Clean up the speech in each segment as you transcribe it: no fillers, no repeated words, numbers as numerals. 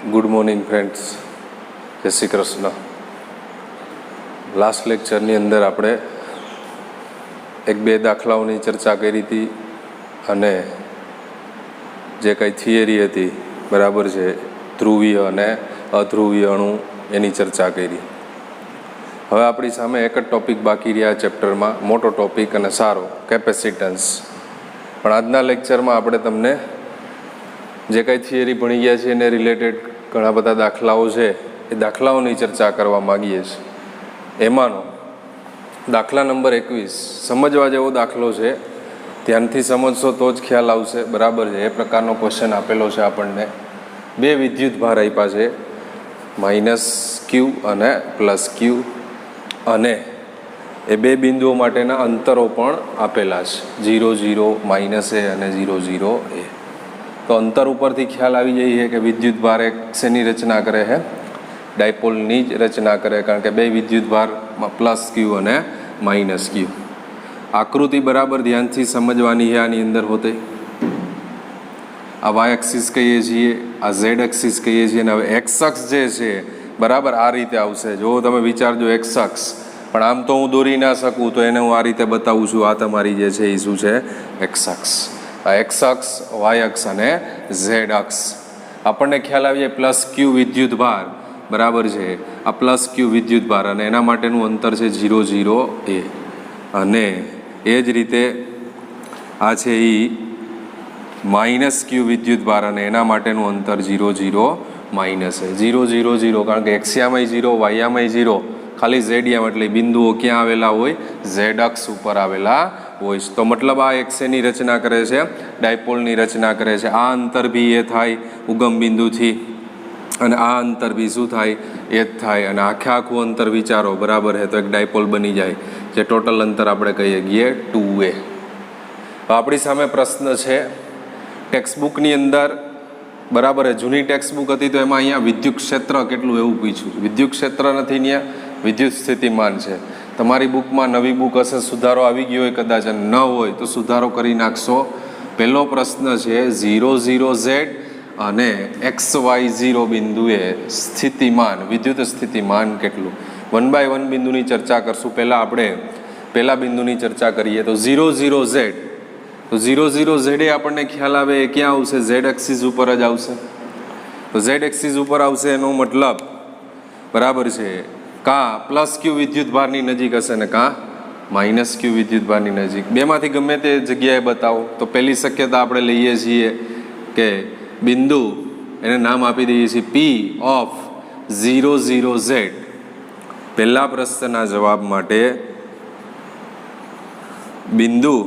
Good morning friends, જય Shri Krishna. Last લેક્ચરની અંદર આપણે એક બે દાખલાઓની ચર્ચા કરી હતી અને જે કંઈ થિયરી હતી બરાબર છે, ધ્રુવીય અને અધ્રુવીય અણુ એની ચર્ચા કરી. હવે આપણી સામે એક જ ટૉપિક બાકી રહ્યા ચેપ્ટરમાં, મોટો ટૉપિક અને સારો, કેપેસિટન્સ. પણ આજના લેક્ચરમાં આપણે તમને જે કંઈ થિયરી ભણી ગયા છે એને રિલેટેડ ઘણા બધા દાખલાઓ છે, એ દાખલાઓની ચર્ચા કરવા માગીએ છીએ. એમાંનો દાખલા નંબર 21 સમજવા જેવો દાખલો છે, ધ્યાનથી સમજશો તો જ ખ્યાલ આવશે. બરાબર છે, એ પ્રકારનો ક્વેશ્ચન આપેલો છે આપણને. બે વિદ્યુત ભાર આપ્યા છે, -q અને +q, અને એ બે બિંદુઓ માટેના અંતરો પણ આપેલા છે, 0 0 -a અને 0 0 a. તો અંતર ઉપરથી ખ્યાલ આવી જાય કે વિદ્યુત ભાર એક શેની રચના કરે છે? ડાયપોલની જ રચના કરે, કારણ કે બે વિદ્યુત ભારમાં +q અને -q. આકૃતિ બરાબર ધ્યાનથી સમજવાની છે. આની અંદર હોતે આ વાય એક્સિસ કહીએ છીએ, આ ઝેડ એક્સિસ કહીએ છીએ, અને હવે એક્સ અક્ષ જે છે બરાબર આ રીતે આવશે. જો તમે વિચારજો એક્સ અક્ષ, પણ આમ તો હું દોરી ના શકું, તો એને હું આ રીતે બતાવું છું. આ તમારી જે છે એ શું છે? એક્સ અક્ષ. આ એક્સ અક્ષ, વાય અક્ષ અને ઝેડ અક્ષ. આપણને ખ્યાલ આવી જાય +q વિદ્યુત ભાર બરાબર છે, આ +q વિદ્યુત ભાર, અને એના માટેનું અંતર છે 0 0 a. અને એ જ રીતે આ છે એ -q વિદ્યુત ભાર, અને એના માટેનું અંતર 0 0 -a. 0 0 0, કારણ કે એક્સિયામાંય 0, વાયામાંય 0, ખાલી ઝેડિયામ, એટલે બિંદુઓ ક્યાં આવેલા હોય? ઝેડ અક્ષ ઉપર આવેલા હોય. તો મતલબ આ એક શેની રચના કરે છે? ડાયપોલની રચના કરે છે. આ અંતર બી એ થાય ઉગમ બિંદુથી, અને આ અંતર બી શું થાય? એ જ થાય. અને આખું અંતર વિચારો બરાબર છે, તો એક ડાયપોલ બની જાય, જે ટોટલ અંતર આપણે કહીએ ગઈએ 2a. આપણી સામે પ્રશ્ન છે ટેક્સ્ટબુકની અંદર, બરાબર છે, જૂની ટેક્સ્ટબુક હતી તો એમાં અહીંયા વિદ્યુત ક્ષેત્ર કેટલું એવું પૂછ્યું. વિદ્યુત ક્ષેત્ર નથી, ત્યાં વિદ્યુત સ્થિતિમાન છે. તમારી બુકમાં નવી બુક હશે, સુધારો આવી ગયો હોય કદાચ, અને ન હોય તો સુધારો કરી નાખશો. પહેલો પ્રશ્ન છે 0 0 z અને XY0 બિંદુએ સ્થિતિમાન, વિદ્યુત સ્થિતિમાન કેટલું? 1 by 1 બિંદુની ચર્ચા કરશું. પહેલાં આપણે પહેલા બિંદુની ચર્ચા કરીએ તો 0 0 z. તો 0 0 z એ આપણને ખ્યાલ આવે એ ક્યાં આવશે? ઝેડ એક્સિસ ઉપર જ આવશે. તો ઝેડ એક્સિસ ઉપર આવશે, એનો મતલબ બરાબર છે કાં +q વિદ્યુત ભારની નજીક હશે ને કાં -q વિદ્યુત ભારની નજીક. બેમાંથી ગમે તે જગ્યાએ બતાવો. તો પહેલી શક્યતા આપણે લઈએ છીએ કે બિંદુ, એને નામ આપી દઈએ છીએ P of 0 0 z. પહેલા પ્રશ્નના જવાબ માટે બિંદુ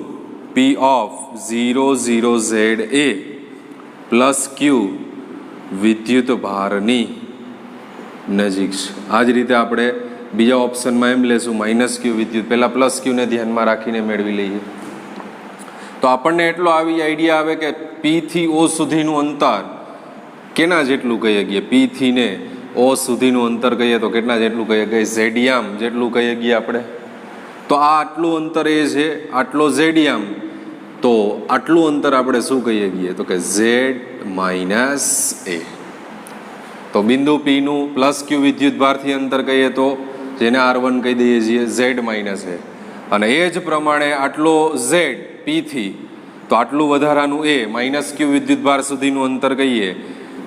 P of 0 0 z A +q વિદ્યુત ભારની નજીક છે. આ જ રીતે આપણે બીજા ઓપ્શનમાં એમ લેશું -q વિદ્યુત, પહેલાં +q ને ધ્યાનમાં રાખીને મેળવી લઈએ. તો આપણને એટલો આવી આઈડિયા આવે કે P થી O સુધીનું અંતર કેના જેટલું કહીએ ગઈએ? P થી ને O સુધીનું અંતર કહીએ તો કેટલા જેટલું કહીએ ગઈએ? ઝેડિયામ જેટલું કહીએ ગઈએ આપણે. તો આ આટલું અંતર એ છે, આટલો ઝેડિયામ, તો આટલું અંતર આપણે શું કહીએ ગઈએ? તો કે Z - a. તો બિંદુ P નું +q વિદ્યુત ભારથી અંતર કહીએ તો જેને R1 કહી દઈએ છીએ, Z - a. અને એ જ પ્રમાણે આટલો Z P થી, તો આટલું વધારાનું a -q વિદ્યુત ભાર સુધીનું અંતર કહીએ,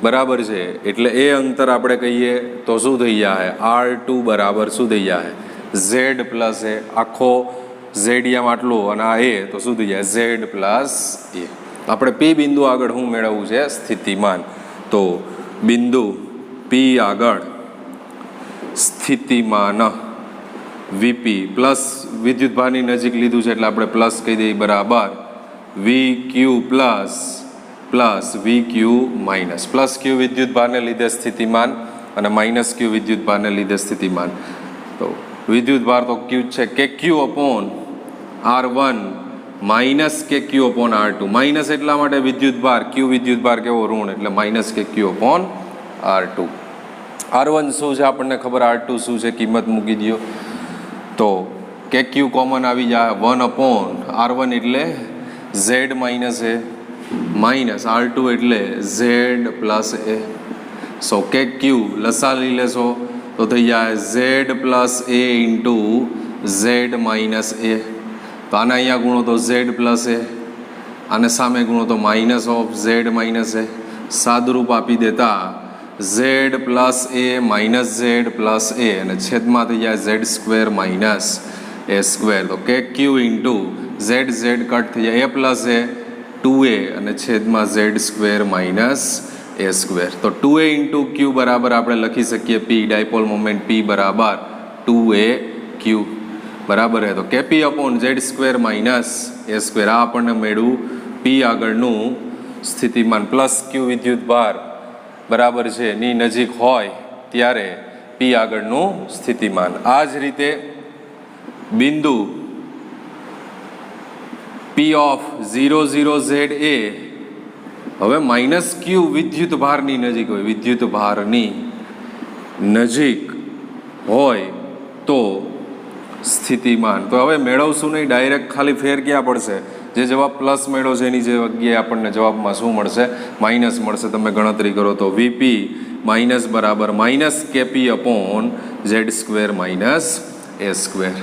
બરાબર છે. એટલે એ અંતર આપણે કહીએ તો શું થઈ જાય? R2 બરાબર શું થઈ જાય? Z + a. આખો ઝેડિયામ આટલો અને આ a, તો શું થઈ જાય? Z + a. આપણે P બિંદુ આગળ શું મેળવવું છે? સ્થિતિમાન. તો બિંદુ P આગળ સ્થિતિમાન Vp પ્લસ વિદ્યુત ભારની નજીક લીધું છે, એટલે આપણે પ્લસ કહી દઈએ, બરાબર VQ plus VQ minus. +q વિદ્યુત ભારને લીધે સ્થિતિમાન અને -q વિદ્યુત ભારને લીધે સ્થિતિમાન. તો વિદ્યુત ભાર તો q છે KQ / R1 -KQ / R2. Minus એટલા માટે વિદ્યુત ભાર, q વિદ્યુત ભાર કેવો? ઋણ, એટલે -KQ / R2. R1 શું છે આપણને ખબર, R2 શું છે કિંમત મૂકી દો. તો KQ કોમન આવી જાય, 1/R1 એટલે Z - a, માઇનસ R2 એટલે Z + a. સો કે ક્યુ લસા લઈ લેશો તો થઈ જાય ઝેડ પ્લસ એ ઇન્ટુ ઝેડ માઇનસ એ. તો આને અહીંયા ગુણો તો ઝેડ પ્લસ એ, આને સામે ગુણો તો માઇનસ ઓફ ઝેડ માઇનસ એ. સાદુરૂપ આપી દેતા ઝેડ પ્લસ એ માઇનસ ઝેડ પ્લસ એ અને છેદમાં થઈ જાય Z square minus a square. તો કે q into Z Z cut થઈ જાય એ પ્લસ એ 2a અને છેદમાં Z square minus a square. તો 2a ઇન્ટુ ક્યુ બરાબર આપણે લખી શકીએ પી, ડાયપોલ મોમેન્ટ પી બરાબર 2a ક્યુ બરાબર હે. તો કે પી upon z square minus a square. આ આપણને મેળવું પી આગળનું સ્થિતિમાન પ્લસ ક્યુ વિદ્યુત ભાર બરાબર છે ની નજીક હોય ત્યારે પી આગળનું સ્થિતિમાન. આ જ રીતે બિંદુ પી ઓફ 0 0 ઝેડ એ હવે માઇનસ ક્યુ વિદ્યુત ભારની નજીક હોય, વિદ્યુત ભારની નજીક હોય તો સ્થિતિમાન. તો હવે મેળવશું નહીં, ડાયરેક્ટ ખાલી ફેર ક્યાં પડશે? જે જવાબ પ્લસ મેળવો છે એની જગ્યાએ આપણને જવાબમાં શું મળશે? માઇનસ મળશે. તમે ગણતરી કરો તો વીપી માઇનસ બરાબર minus KP upon z square minus a square.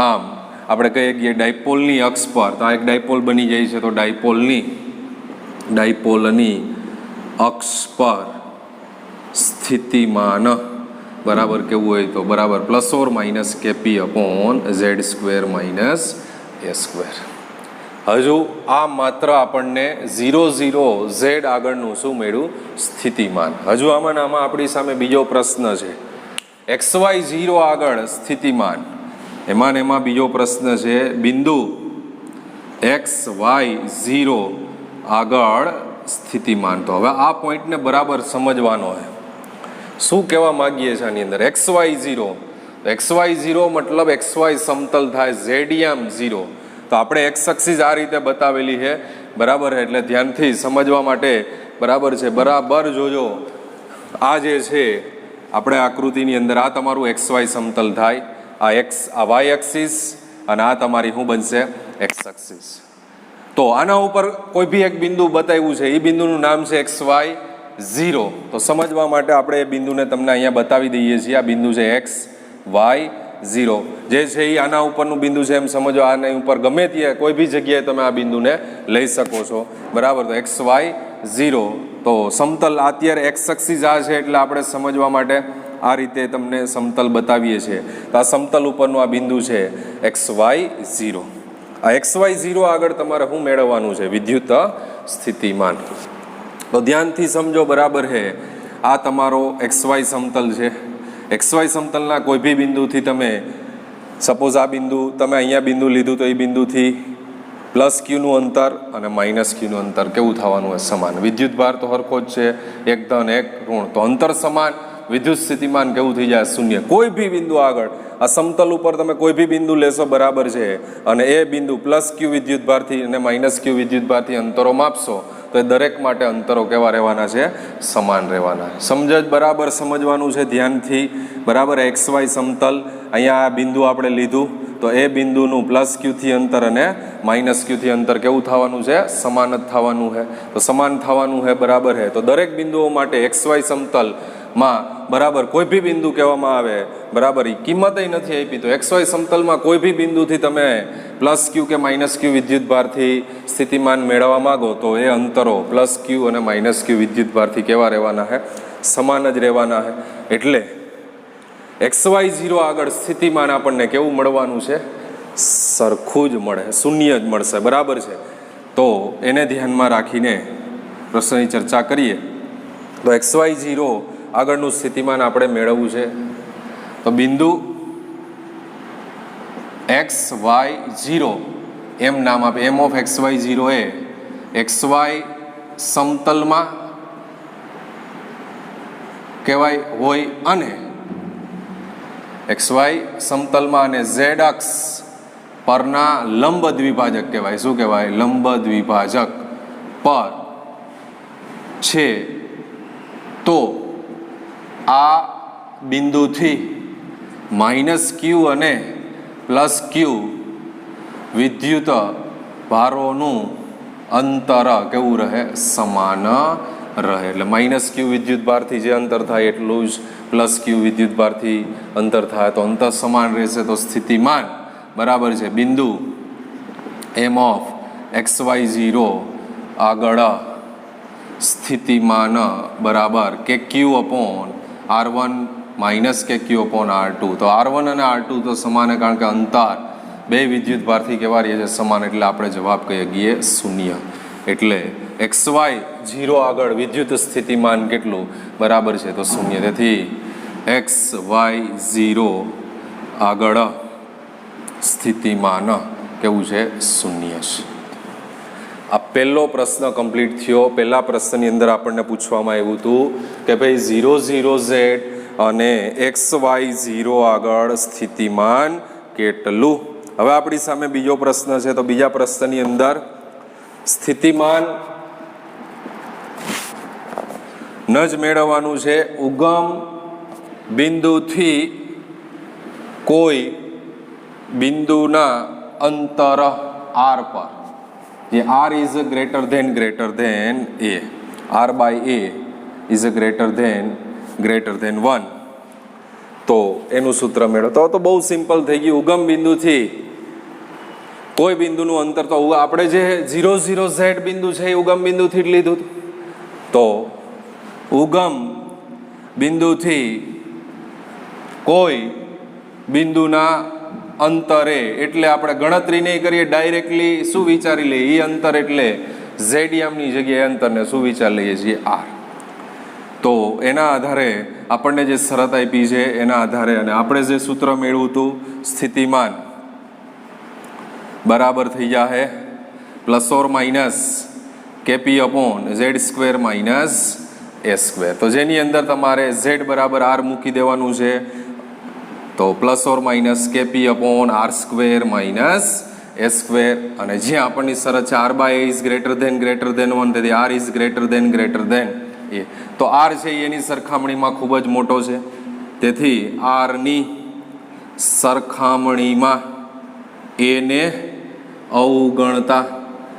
આમ આપણે કહીએ કે ડાયપોલની અક્ષ પર, તો આ એક ડાયપોલ બની જાય છે. તો ડાયપોલની અક્ષ પર સ્થિતિમાન બરાબર કેવું હોય તો બરાબર plus or minus KP upon z square minus a square. હજુ આ માત્ર આપણને 0 0 ઝેડ આગળનું શું મેળવું? સ્થિતિમાન. હજુ આમાં આપણી સામે બીજો પ્રશ્ન છે XY0 આગળ સ્થિતિમાન. એમાં બીજો પ્રશ્ન છે બિંદુ XY0 આગળ સ્થિતિમાન. તો હવે આ પોઈન્ટને બરાબર સમજવાનો છે. શું કહેવા માગીએ છીએ આની અંદર? XY0. XY0 મતલબ XY સમતલ થાય ZM 0. તો આપણે એક્સ એક્સિસ આ રીતે બતાવેલી છે બરાબર છે, એટલે ધ્યાનથી સમજવા માટે બરાબર છે. બરાબર જોજો, આ જે છે આપણે આકૃતિની અંદર આ તમારું XY સમતલ થાય, આ વાય એક્સિસ અને આ તમારી શું બનશે? X axis. તો આના ઉપર કોઈ બી એક બિંદુ બતાવ્યું છે, એ બિંદુનું નામ છે XY0. તો સમજવા માટે આપણે એ બિંદુને તમને અહીંયા બતાવી દઈએ છીએ. આ બિંદુ છે XY0 જે છે એ આના ઉપરનું બિંદુ છે એમ સમજો. આના ઉપર ગમે ત્યાં કોઈ બી જગ્યાએ તમે આ બિંદુને લઈ શકો છો બરાબર. તો XY0 તો સમતલ અત્યારે એક્સ એક્સિસ આ છે એટલે આપણે સમજવા માટે આ રીતે તમને સમતલ બતાવીએ છીએ. તો આ સમતલ ઉપરનું આ બિંદુ છે XY0. આ XY0 આગળ તમારે શું મેળવવાનું છે? વિદ્યુત સ્થિતિમાન. તો ધ્યાનથી સમજો બરાબર છે. આ તમારો XY સમતલ છે. XY સમતલના કોઈ બી બિંદુથી તમે સપોઝ આ બિંદુ તમે અહીંયા બિંદુ લીધું તો એ બિંદુથી પ્લસ ક્યુનું અંતર અને માઇનસ ક્યુનું અંતર કેવું થવાનું હોય? સમાન. વિદ્યુત ભાર તો સરખો જ છે, એક ધન એક ઋણ, તો અંતર સમાન. વિદ્યુત સ્થિતિમાન કેવું થઈ જાય? શૂન્ય. કોઈ બી બિંદુ આગળ આ સમતલ ઉપર તમે કોઈ બી બિંદુ લેશો બરાબર છે અને એ બિંદુ પ્લસ ક્યુ વિદ્યુત ભારથી અને માઇનસ ક્યુ વિદ્યુત ભારથી અંતરો માપશો તો એ દરેક માટે અંતરો કેવા રહેવાના છે? સમાન રહેવાના. સમજ બરાબર સમજવાનું છે ધ્યાનથી બરાબર. XY સમતલ અહીંયા આ બિંદુ આપણે લીધું તો એ બિંદુનું પ્લસ ક્યુથી અંતર અને માઇનસ ક્યુથી અંતર કેવું થવાનું છે? સમાન જ થવાનું છે. તો સમાન થવાનું છે બરાબર છે. તો દરેક બિંદુઓ માટે XY સમતલમાં બરાબર કોઈ બી બિંદુ કહેવામાં આવે બરાબર, એ કિંમત નથી આપી. તો XY સમતલમાં કોઈ બી બિંદુથી તમે પ્લસ ક્યુ કે માઇનસ ક્યુ વિદ્યુત ભારથી સ્થિતિમાન મેળવવા માગો તો એ અંતરો પ્લસ ક્યુ અને માઇનસ ક્યુ વિદ્યુત ભારથી કેવા રહેવાના છે? સમાન જ રહેવાના છે. એટલે XY0 આગળ સ્થિતિમાન આપણને કેવું મળવાનું છે? સરખું જ મળે, શૂન્ય જ મળશે બરાબર છે. તો એને ધ્યાનમાં રાખીને પ્રશ્નની ચર્ચા કરીએ. તો XY0 આગળનું સ્થિતિમાન આપણે મેળવવું છે. તો બિંદુ XY0 એમ નામ આપે. એમ ઓફ XY0 એ XY સમતલમાં કહેવાય હોય અને XY સમતલમાં અને Z અક્ષ પરના લંબ દ્વિભાજક કહેવાય. શું કહેવાય? લંબ દ્વિભાજક પર છે. તો આ બિંદુથી માઇનસ ક્યુ અને પ્લસ ક્યુ વિદ્યુત ભારોનું અંતર કેવું રહે? સમાન રહે. એટલે માઇનસ ક્યુ વિદ્યુત ભારથી જે અંતર થાય એટલું જ પ્લસ ક્યુ વિદ્યુત ભારથી અંતર થાય, તો અંતર સમાન રહેશે. તો સ્થિતિમાન બરાબર છે બિંદુ એમ ઓફ XY0 આગળ સ્થિતિમાન બરાબર કે ક્યુ અપોન R1 માઇનસ કે ક્યુ અપોન R2. તો R1 અને R2 તો સમાન, કારણ કે અંતર બે વિદ્યુત ભારથી કેવા રહે છે? સમાન. એટલે આપણે જવાબ કહીએ ગઈએ શૂન્ય. એટલે XY0 આગળ વિદ્યુત સ્થિતિમાન કેટલું? બરાબર છે તો શૂન્ય. તેથી XY0 આગળ સ્થિતિમાન કેવું છે? શૂન્ય છે. આ પહેલો પ્રશ્ન કમ્પ્લીટ થયો. પહેલા પ્રશ્નની અંદર આપણને પૂછવામાં આવ્યું હતું કે ભાઈ 0,0Z અને XY0 આગળ સ્થિતિમાન કેટલું. હવે આપણી સામે બીજો પ્રશ્ન છે. તો બીજા પ્રશ્નની અંદર સ્થિતિમાન ન જ મેળવવાનું છે. ઉગમ બિંદુથી કોઈ બિંદુના અંતર R પર, જે R is greater than A, R by A is greater than 1. તો એનું સૂત્ર મેળવો. તો બહુ સિમ્પલ થઈ ગયું. ઉગમ બિંદુથી કોઈ બિંદુનું અંતર, તો આપણે જે 0,0Z બિંદુ છે એ ઉગમ બિંદુથી જ લીધું. તો ઉગમ બિંદુથી કોઈ બિંદુના અંતરે, એટલે આપણે ગણતરી નહીં કરીએ, ડાયરેક્ટલી શું વિચારી લઈએ? એ અંતર એટલે ZMની જગ્યાએ અંતરને શું વિચારી લઈએ છીએ? R. તો એના આધારે આપણને જે શરત આપી છે એના આધારે અને આપણે જે સૂત્ર મેળવ્યું હતું, સ્થિતિમાન બરાબર થઈ જાય plus or minus KP upon Z² minus A². તો જેની અંદર તમારે Z બરાબર R મૂકી દેવાનું છે. તો plus or minus KP upon R² minus A². અને જ્યાં આપણની શરત છે R by A is greater than 1, તેથી R is greater than A. તો R છે એની સરખામણીમાં ખૂબ જ મોટો છે, તેથી Rની સરખામણીમાં એને અવગણતા,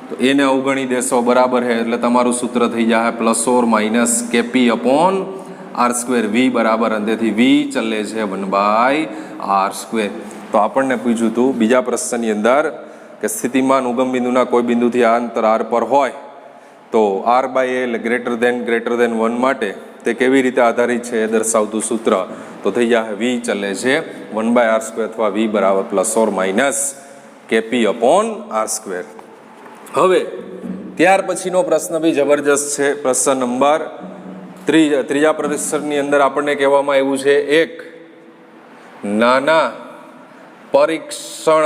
તો એને અવગણી દેશો બરાબર છે. એટલે તમારું સૂત્ર થઈ જાય plus or minus KP upon R² V બરાબર, અને તેથી V ચલે છે 1/R². તો આપણને પૂછ્યું હતું બીજા પ્રશ્નની અંદર કે સ્થિતિમાન ઉગમ બિંદુના કોઈ બિંદુથી આ અંતર R પર હોય તો R બાય A એટલે ગ્રેટર ધેન 1 માટે તે કેવી રીતે આધારિત છે એ દર્શાવતું સૂત્ર. તો થઈ જાય V ચલે છે 1/R² અથવા V બરાબર plus or minus KP upon R². હવે ત્યાર પછીનો પ્રશ્ન બી જબરજસ્ત છે. પ્રશ્ન નંબર ત્રીજા પ્રશ્નની અંદર આપણને કહેવામાં આવ્યું છે એક નાના પરીક્ષણ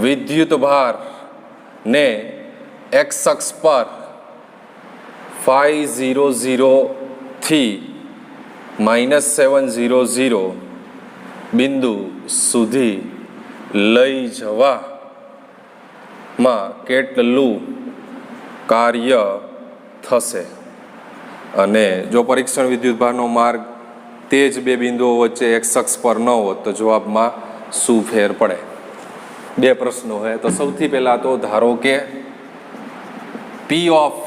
વિદ્યુત ભાર ને X અક્ષ પર 500 થી -700 બિંદુ સુધી લઈ જવામાં કેટલું કાર્ય થશે? અને જો પરીક્ષણ વિદ્યુતભારનો માર્ગ તે જ બે બિંદુઓ વચ્ચે X અક્ષ પર ન હોત તો જવાબમાં શું ફેર પડે? બે પ્રશ્નો છે. તો સૌથી પહેલા તો ધારો કે P ઓફ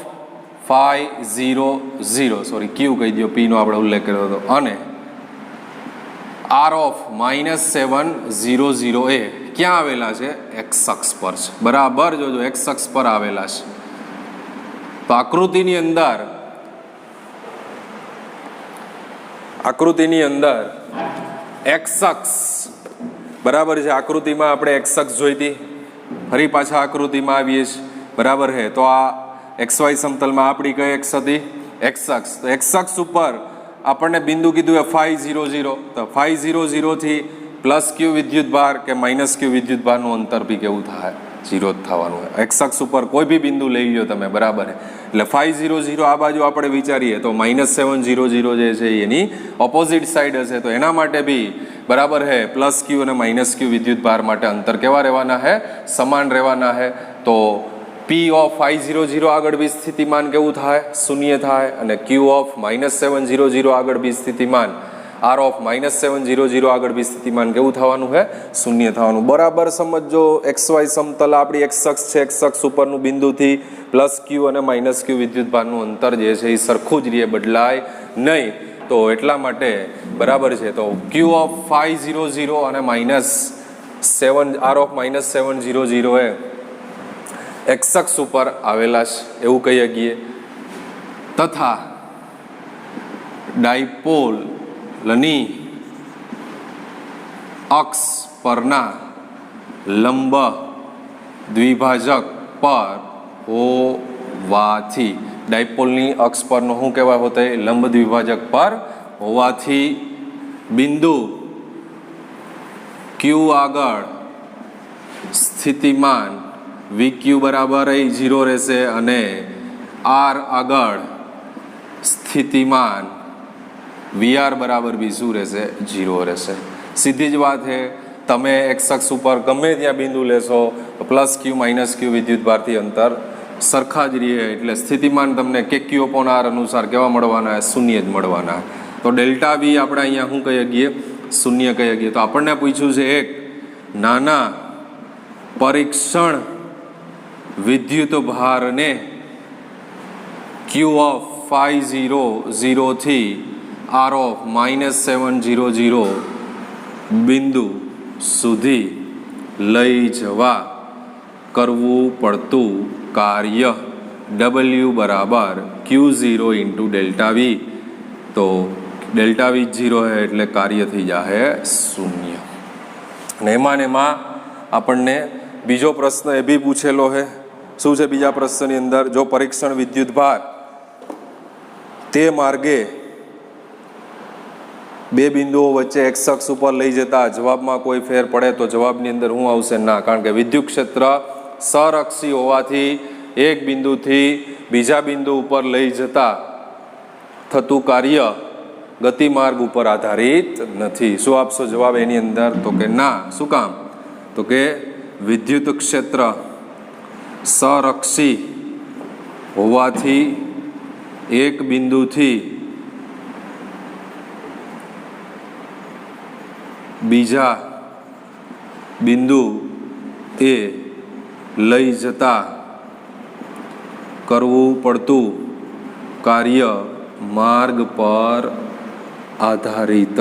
500 Q કહી દો, P નો આપણે ઉલ્લેખ કર્યો હતો, અને R ઓફ -700 ક્યાં આવેલા છે? X અક્ષ પર છે. બરાબર જોજો, X અક્ષ પર આવેલા છે. તો આકૃતિની અંદર X અક્ષ બરાબર છે. આકૃતિમાં આપણે X અક્ષ જોઈતી, ફરી પાછા આકૃતિમાં આવીએ છીએ બરાબર છે. તો આ XY સમતલમાં આપણી કઈ X હતી? X અક્ષ. તો X અક્ષ ઉપર આપણને બિંદુ કીધું 500, તો 500 થી પ્લસ Q વિદ્યુત ભાર કે માઇનસ Q વિદ્યુત ભારનું અંતર બી કેવું થાય? 0 જ થવાનું હોય. X અક્ષ ઉપર કોઈ બી બિંદુ લઈ લો તમે બરાબર. એટલે 500 આ બાજુ આપણે વિચારીએ તો -700 જે છે એની ઓપોઝિટ સાઈડ હશે. તો એના માટે બી બરાબર છે પ્લસ Q અને માઇનસ Q વિદ્યુત ભાર માટે અંતર કેવા રહેવાના છે? સમાન રહેવાના છે. તો P ઓફ 500 આગળ બી સ્થિતિમાન કેવું થાય? શૂન્ય થાય. અને Q ઓફ -700 આગળ બી સ્થિતિમાન આર ઓફ -700 આગળ બી સ્થિતિમાન કેવું થવાનું છે? શૂન્ય થવાનું. બરાબર સમજો, XY સમતલ આપણી એક્સ અક્ષ છે, એક્સ અક્ષ ઉપરનું બિંદુથી +Q અને -Q વિદ્યુતભારનું અંતર જે છે એ સરખું જ રહે, બદલાય નહીં. તો એટલા માટે બરાબર છે, તો Q ઓફ 500 અને આર ઓફ -700 એ એક્સ અક્ષ ઉપર આવેલા છે એવું કહી શકીએ. તથા ડાયપોલની અક્ષ પરના લંબ દ્વિભાજક પર હોવાથી, ડાયપોલની અક્ષ પરનો શું કહેવાય હોતો? લંબ દ્વિભાજક પર હોવાથી બિંદુ Q આગળ સ્થિતિમાન VQ બરાબર 0 રહેશે અને R આગળ સ્થિતિમાન VR બરાબર બી શું રહેશે? 0 રહેશે. સીધી જ વાત છે. તમે એક્સ અક્ષ ઉપર ગમે ત્યાં બિંદુ લેશો તો +Q -Q વિદ્યુતભારથી અંતર સરખા જ રહે, એટલે સ્થિતિમાન તમને KQ/R અનુસાર કેવા મળવાના? શૂન્ય જ મળવાના. તો ડેલ્ટા V આપણે અહીંયા શું કહી શકીએ? શૂન્ય કહી શકીએ. તો આપણને પૂછ્યું છે એક નાના પરીક્ષણ વિદ્યુતભારને Q ઓફ 500 થી R ઓફ -700 બિંદુ સુધી લઈ જવા કરવું પડતું કાર્ય W બરાબર Q0 × ડેલ્ટા V. તો ડેલ્ટા V 0 है એટલે કાર્ય થઈ જશે શૂન્ય. અને એમાં આપણને બીજો પ્રશ્ન એ બી પૂછેલો છે. શું છે બીજા પ્રશ્નની અંદર? જો પરીક્ષણ વિદ્યુતભાર તે માર્ગે બે બિંદુઓ વચ્ચે એક્સ અક્ષ ઉપર લઈ જતા જવાબમાં કોઈ ફેર પડે તો જવાબની અંદર શું આવશે? ના, કારણ કે વિદ્યુત ક્ષેત્ર સરઅક્ષી હોવાથી એક બિંદુથી બીજા બિંદુ ઉપર લઈ જતા થતું કાર્ય ગતિમાર્ગ ઉપર આધારિત નથી. શું આપશો જવાબ એની અંદર? તો કે ના. શું કામ? તો કે વિદ્યુત ક્ષેત્ર સરઅક્ષી હોવાથી એક બિંદુથી બીજા બિંદુ એ લઈ જતા કરવું પડતું કાર્ય માર્ગ પર આધારિત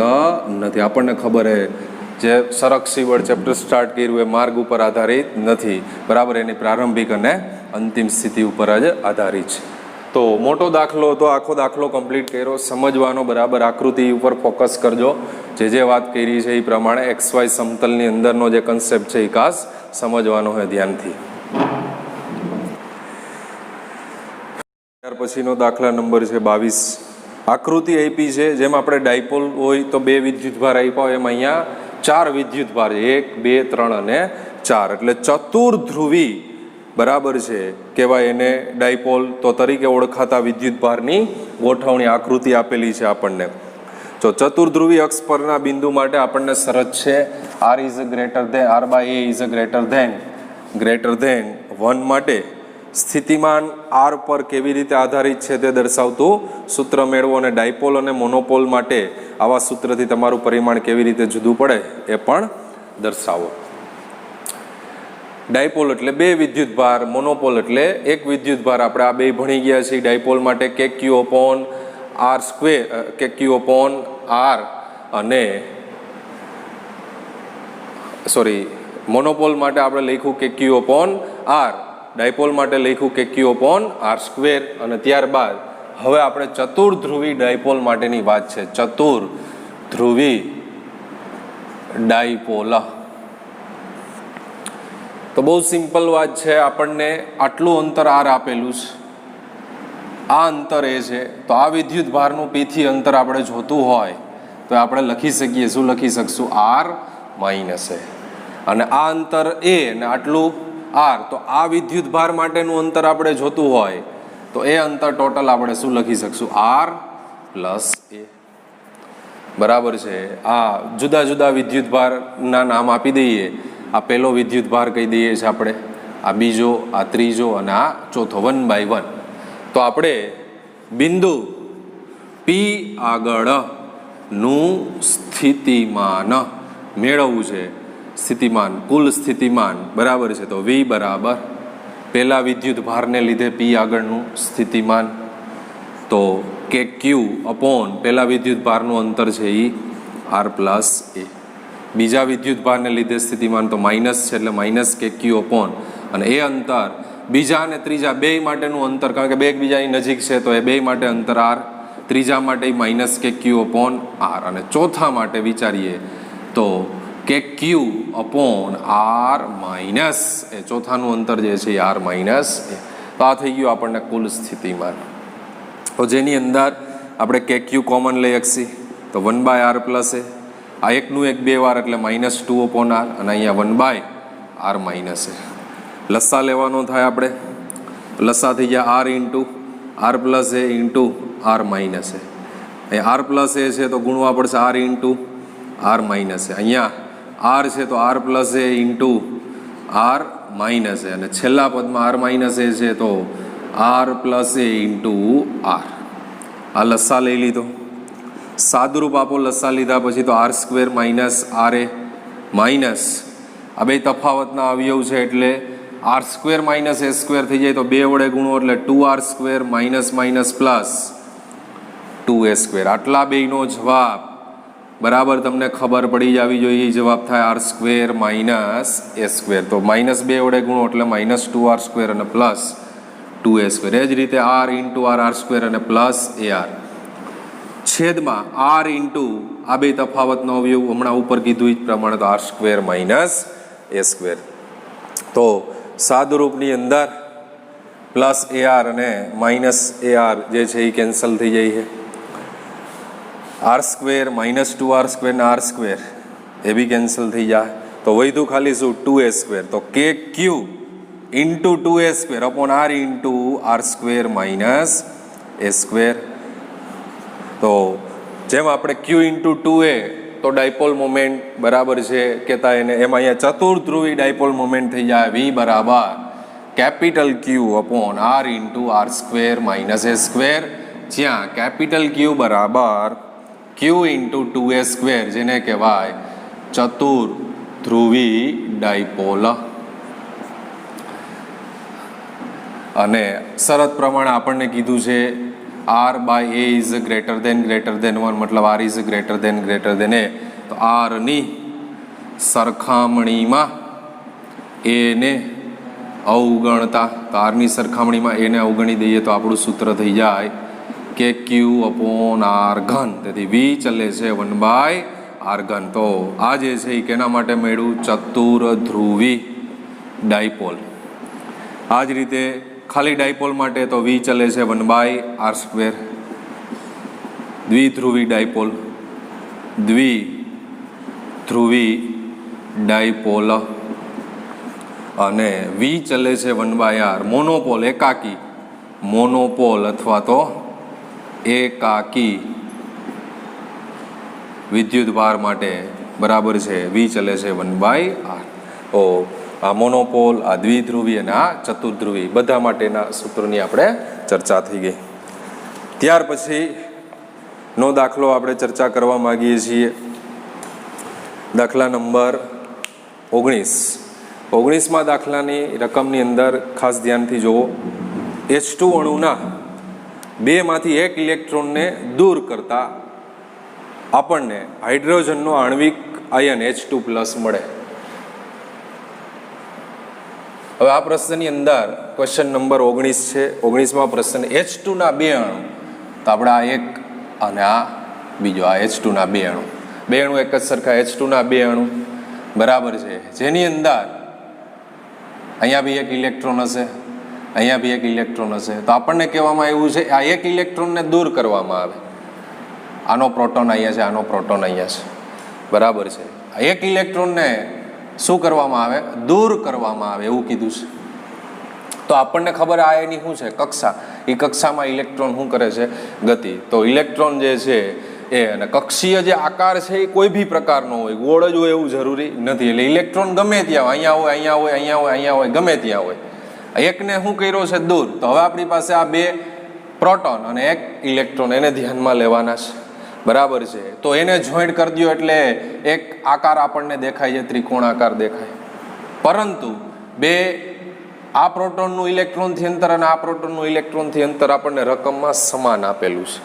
નથી. આપણને ખબર છે જે સંરક્ષી બળ ચેપ્ટર સ્ટાર્ટ કર્યું એ માર્ગ ઉપર આધારિત નથી, બરાબર, એની પ્રારંભિક અને અંતિમ સ્થિતિ ઉપર જ આધારિત છે. તો મોટો દાખલો તો આખો દાખલો કમ્પ્લીટ કર્યો, સમજવાનો બરાબર, આકૃતિ ઉપર ફોકસ કરજો. જે વાત કરી છે એ પ્રમાણે XY સમતલની અંદરનો જે કન્સેપ્ટ છે એ ખાસ સમજવાનો હોય ધ્યાનથી. ત્યાર પછીનો દાખલા નંબર છે 22. આકૃતિ આપી છે જેમ આપણે ડાયપોલ હોય તો બે વિદ્યુતભાર આપ્યા હોય, એમ અહીંયા 4 વિદ્યુતભાર છે, 1 2 3 અને 4, એટલે ચતુર્ધ્રુવી બરાબર છે કહેવાય એને ડાયપોલ. તો તરીકે ઓળખાતા વિદ્યુતભારની ગોઠવણી આકૃતિ આપેલી છે આપણને. તો ચતુર્ધ્રુવી અક્ષ પરના બિંદુ માટે આપણને શરત છે R = =A=1 માટે સ્થિતિમાન R પર કેવી રીતે આધારિત છે તે દર્શાવતું સૂત્ર મેળવો, અને ડાયપોલ અને મોનોપોલ માટે આવા સૂત્રથી તમારું પરિમાણ કેવી રીતે જુદું પડે એ પણ દર્શાવો. ડાયપોલ એટલે બે વિદ્યુતભાર, મોનોપોલ એટલે એક વિદ્યુતભાર. આપણે આ બે ભણી ગયા છીએ. ડાયપોલ માટે KQ/R અને મોનોપોલ માટે આપણે લખ્યું KQ/R, ડાયપોલ માટે લખ્યું KQ/R², અને ત્યારબાદ હવે આપણે ચતુર્ધ્રુવી ડાયપોલ માટેની વાત છે. ચતુર્ધ્રુવી ડાયપોલ તો બહુ સિમ્પલ વાત છે. આપણને આટલું અંતર R આપેલું છે, આ અંતર એ છે, તો આ વિદ્યુત ભારનું P થી અંતર આપણે જોતું હોય તો આપણે લખી શકીએ. શું લખી શકશું? R - A. અને આ અંતર A અને આટલું R, તો આ વિદ્યુત ભાર માટેનું અંતર આપણે જોતું હોય તો એ અંતર ટોટલ આપણે શું લખી શકશું? R + A. બરાબર છે. આ જુદા જુદા વિદ્યુત ભારના નામ આપી દઈએ. આ પહેલો વિદ્યુત ભાર કહી દઈએ છીએ આપણે, આ બીજો, આ ત્રીજો અને આ ચોથો, 1 by 1. તો આપણે બિંદુ P આગળ નું સ્થિતિમાન મેળવવું છે. સ્થિતિમાન, કુલ સ્થિતિમાન બરાબર છે. તો વી બરાબર પહેલા વિદ્યુત ભારને લીધે પી આગળનું સ્થિતિમાન, તો કે ક્યુ અપોન પહેલા વિદ્યુત ભારનું અંતર છે એ આર પ્લસ એ. બીજા વિદ્યુત ભારને લીધે સ્થિતિમાન તો માઇનસ છે એટલે માઇનસ કે ક્યુ અપોન, અને એ અંતર બીજા અને ત્રીજા બે માટેનું અંતર, કારણ કે બે એકબીજાની નજીક છે તો એ બે માટે અંતર આર, ત્રીજા માટે માઇનસ કે ક્યુ અપોન આર, અને ચોથા માટે વિચારીએ તો કે ક્યુ અપોન આર માઇનસ એ, ચોથાનું અંતર જે છે એ આર માઇનસ એ. તો આ થઈ ગયું આપણને કુલ સ્થિતિમાન. તો જેની અંદર આપણે કે ક્યુ કોમન લઈ શકીએ તો 1/r પ્લસ એ, આ એકનું એક બે વાર એટલે -2 અપોન આર, અને અહીંયા 1/r માઇનસ એ. લસ્સા લેવાનો થાય આપણે, લસ્સા થઈ ગયા આર ઇન્ટુ આર પ્લસ એ ઇન્ટુ આર માઇનસ એ. અહીંયા આર પ્લસ એ છે તો ગુણવા પડશે આર ઇન્ટુ આર માઇનસ એ. અહીંયા આર છે તો આર પ્લસ એ ઇન્ટુ આર માઇનસ એ, અને છેલ્લા પદમાં આર માઇનસ એ છે તો આર પ્લસ એ ઇન્ટુ આર. આ લસ્સા લઈ લીધો. સાદુરૂપ આપો લસ્સા લીધા પછી તો આર સ્ક્વેર માઇનસ આર એ માઇનસ આ બે તફાવતના અવયવ છે એટલે R square minus a square થઈ જાય તો બે વડે ગુણો એટલે 2r square minus minus plus 2a square. આટલા બેનો જવાબ બરાબર તમને ખબર પડી જવી જોઈએ. જવાબ થાય R square minus a square. તો માઇનસ બે વડે ગુણો એટલે -2r સ્ક્વેર અને પ્લસ 2a સ્ક્વેર. એ જ રીતે આર ઇન્ટુ આર સ્ક્વેર અને પ્લસ એ આર છેદમાં આર ઇન્ટુ આ બે તફાવતનો અવયવ હમણાં ઉપર કીધું એ જ પ્રમાણે તો R square minus a square. તો સાદુરૂપની અંદર પ્લસ એ આર અને માઇનસ એ આર જે છે એ કેન્સલ થઈ જાય છે. આર સ્ક્વેર -2r સ્ક્વેર ને આર સ્ક્વેર એ બી કેન્સલ થઈ જાય. તો વધ્યું ખાલી શું 2a સ્ક્વેર. તો કે q into 2a square upon r into r square minus a square. તો જેમ આપણે ક્યુ ઇન્ટુ 2a તો ડાયપોલ મોમેન્ટ બરાબર છે કહેતા એને, એમાં અહીંયા ચતુર્ધ્રુવી ડાયપોલ મોમેન્ટ થઈ જાય વી બરાબર capital q upon r into r square minus a square, જ્યાં કેપિટલ ક્યુ બરાબર ક્યુ ઇન્ટુ 2a સ્ક્વેર જેને કહેવાય ચતુર્ધ્રુવી ડાયપોલ. અને શરત પ્રમાણે આપણને કીધું છે R by A is greater than 1, મતલબ R is greater than A. તો આરની સરખામણીમાં એને અવગણતા, તો આરની સરખામણીમાં એને અવગણી દઈએ તો આપણું સૂત્ર થઈ જાય કે ક્યુ અપોન આર ઘન. તેથી વી ચલે છે 1/r ઘન. તો આ જે છે એ કેના માટે મળ્યું? ચતુર્ધ્રુવી ડાયપોલ. આ જ રીતે ખાલી ડાયપોલ માટે તો વી ચલે છે 1/r સ્ક્વેર. દ્વિધ્રુવી ડાયપોલ, દ્વિધ્રુવી ડાયપોલ અને વી ચલે છે 1/r. મોનોપોલ એકાકી, મોનોપોલ અથવા તો એકાકી વિદ્યુત ભાર માટે બરાબર છે વી ચલે છે 1/r. તો આ મોનોપોલ, આ દ્વિધ્રુવી અને આ ચતુર્ધ્રુવી બધા માટેના સૂત્રોની આપણે ચર્ચા થઈ ગઈ. ત્યાર પછી નો દાખલો આપણે ચર્ચા કરવા માંગીએ છીએ. દાખલા નંબર 19. 19માં દાખલાની રકમની અંદર ખાસ ધ્યાનથી જુઓ. H2 અણુના બેમાંથી એક ઇલેક્ટ્રોનને દૂર કરતા આપણને હાઇડ્રોજનનો આણ્વિક આયન H2+ મળે. હવે આ પ્રશ્નની અંદર ક્વેશ્ચન નંબર 19 છે. 19માં પ્રશ્ન H2ના બે અણુ, તો આપણે આ એક અને આ બીજો, આ H2ના બે અણુ, બે અણુ એક જ સરખા H2ના બે અણુ બરાબર છે, જેની અંદર અહીંયા બી એક ઇલેક્ટ્રોન હશે, અહીંયા બી એક ઇલેક્ટ્રોન હશે. તો આપણને કહેવામાં આવ્યું છે આ એક ઇલેક્ટ્રોનને દૂર કરવામાં આવે. આનો પ્રોટોન અહીંયા છે, આનો પ્રોટોન અહીંયા છે બરાબર છે. આ એક ઇલેક્ટ્રોનને શું કરવામાં આવે? દૂર કરવામાં આવે એવું કીધું છે. તો આપણને ખબર આ એની શું છે? કક્ષા. એ કક્ષામાં ઇલેક્ટ્રોન શું કરે છે? ગતિ. તો ઇલેક્ટ્રોન જે છે એ અને કક્ષીય જે આકાર છે એ કોઈ બી પ્રકારનો હોય, ગોળ જ હોય એવું જરૂરી નથી. એટલે ઇલેક્ટ્રોન ગમે ત્યાં અહીંયા હોય, અહીંયા હોય, અહીંયા હોય, અહીંયા હોય, ગમે ત્યાં હોય. એકને શું કર્યો છે? દૂર. તો હવે આપણી પાસે આ બે પ્રોટોન અને એક ઇલેક્ટ્રોન એને ધ્યાનમાં લેવાના છે. બરાબર છે. તો એને જોઈન્ટ કરી દો એટલે એક આકાર આપણને દેખાય છે, ત્રિકોણ આકાર દેખાય. પરંતુ બે આ પ્રોટોનનું ઇલેક્ટ્રોનથી અંતર અને આ પ્રોટોનનું ઇલેક્ટ્રોનથી અંતર આપણને રકમમાં સમાન આપેલું છે.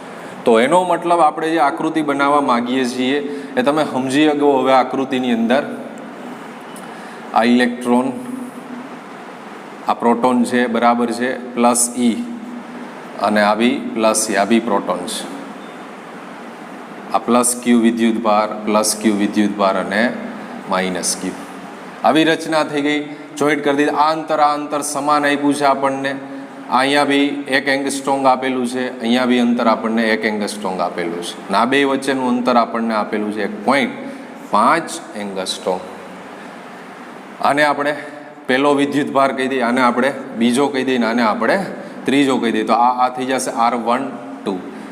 તો એનો મતલબ આપણે જે આકૃતિ બનાવવા માંગીએ છીએ એ તમે સમજી શકો. હવે આકૃતિની અંદર આ ઇલેક્ટ્રોન, આ પ્રોટોન છે, બરાબર છે, પ્લસ ઈ, અને આ બી પ્લસ ઈ, આ બી પ્રોટોન છે. આ પ્લસ ક્યુ વિદ્યુત ભાર, પ્લસ ક્યુ વિદ્યુત ભાર અને માઇનસ ક્યુ, આવી રચના થઈ ગઈ. જોઈન્ટ કરી દીધી. આ અંતર સમાન આપ્યું છે આપણને. અહીંયા બી 1 એંગસ્ટ્રોંગ આપેલું છે, અહીંયા બી અંતર આપણને 1 એંગસ્ટ્રોંગ આપેલું છે. ના બે વચ્ચેનું અંતર આપણને આપેલું છે 1.5 એંગસ્ટ્રોંગ. આને આપણે પહેલો વિદ્યુત ભાર કહી દઈએ, આને આપણે બીજો કહી દઈએ, આને આપણે ત્રીજો કહી દઈએ. તો આ થઈ જશે R12,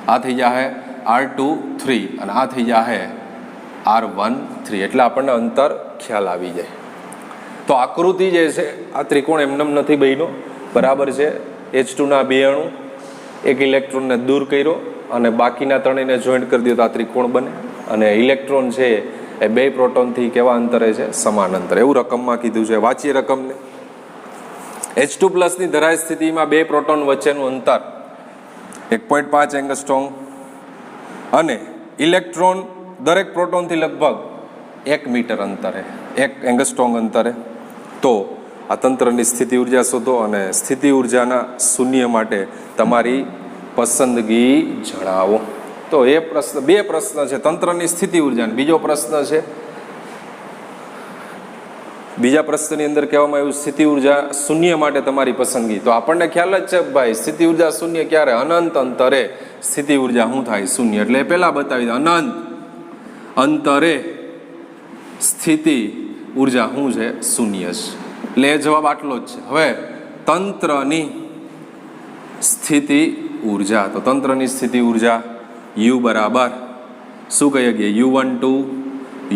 આ થઈ જશે R23 અને આ થઈ જશે R13. એટલે આપણને અંતર ખ્યાલ આવી જાય. તો આકૃતિ જે છે આ ત્રિકોણ એમનેમ નથી બન્યો, બરાબર છે. H2 ના 2 અણુ, એક ઇલેક્ટ્રોનને દૂર કર્યો અને બાકીના ત્રણેયને જોઈન્ટ કરી દો તો આ ત્રિકોણ બને. અને ઇલેક્ટ્રોન છે એ 2 પ્રોટોનથી કેવા અંતરે છે? સમાન અંતરે. એવું રકમમાં કીધું છે. વાંચીએ રકમને. H2+ ની ધરાય સ્થિતિમાં 2 પ્રોટોન વચ્ચેનું અંતર 1.5 એંગસ્ટ્રોંગ અને ઇલેક્ટ્રોન દરેક પ્રોટોનથી લગભગ 1 મીટર અંતરે, 1 એંગસ્ટ્રોંગ અંતરે. તો આ તંત્રની સ્થિતિ ઉર્જા શોધો અને સ્થિતિ ઉર્જાના શૂન્ય માટે તમારી પસંદગી જણાવો. તો એ પ્રશ્ન, 2 પ્રશ્ન છે, તંત્રની સ્થિતિ ઉર્જા. બીજો પ્રશ્ન છે, બીજા પ્રશ્નની અંદર કહેવામાં આવ્યું સ્થિતિ ઉર્જા શૂન્ય માટે તમારી પસંદગી. તો આપણને ખ્યાલ જ છે ભાઈ, સ્થિતિ ઉર્જા શૂન્ય ક્યારે? અનંત અંતરે સ્થિતિ ઉર્જા શું થાય? શૂન્ય. એટલે એ પહેલા બતાવી દે, અનંત અંતરે સ્થિતિ ઉર્જા શું છે? શૂન્ય છે. એટલે એ જવાબ આટલો જ છે. હવે તંત્રની સ્થિતિ ઉર્જા. તો તંત્રની સ્થિતિ ઉર્જા U બરાબર શું કહીએ કે U12,